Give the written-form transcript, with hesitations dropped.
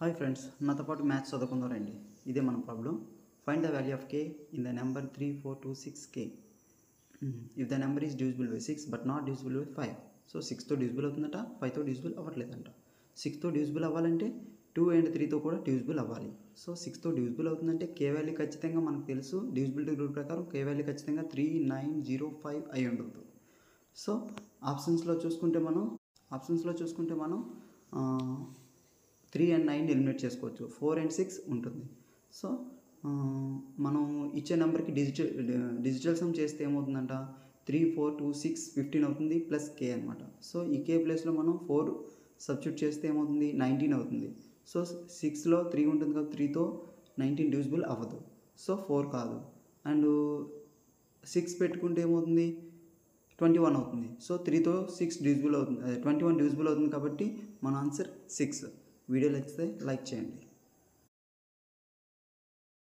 Hi friends, నాతో పాటు maths చదువుకుందారండి. ఇదే మన problem. Find the value of k in the number 3426k if the number is divisible by 6 but not divisible by 5. So 6తో divisible అవుతుందట, 5తో divisible అవ్వట్లేదంట. 6తో డివిజిబుల్ అవ్వాలంటే 2 అండ్ 3తో కూడా డివిజిబుల్ అవ్వాలి. సో 6తో డివిజిబుల్ అవుతుందంటే k వాల్యూ ఖచ్చితంగా మనకు తెలుసు, డివిజిబిలిటీ రూల్ ప్రకారం k వాల్యూ ఖచ్చితంగా 3905 అయి ఉండదు. సో ఆప్షన్స్లో చూసుకుంటే మనం 3 and 9 ఎలిమినేట్ చేసుకోవచ్చు. 4 and 6 ఉంటుంది. సో మనం ఇచ్చే నెంబర్కి డిజిటల్ సమ్ చేస్తే ఏమవుతుందంట, 3 4 2 6 15 అవుతుంది ప్లస్ k అనమాట. సో ఈ k ప్లేస్లో మనం 4 సబ్స్టిట్యూట్ చేస్తే ఏమవుతుంది, 19 అవుతుంది. సో 6లో 3 ఉంటుంది కాబట్టి 3తో 19 డివిజిబుల్ అవ్వదు. సో 4 కాదు. అండ్ 6 పెట్టుకుంటే ఏమవుతుంది, 21 అవుతుంది. సో 3తో 6 డివిజిబుల్ అవుతుంది, 21 డివిజిబుల్ అవుతుంది. కాబట్టి మన ఆన్సర్ 6. వీడియో నచ్చితే లైక్ చేయండి.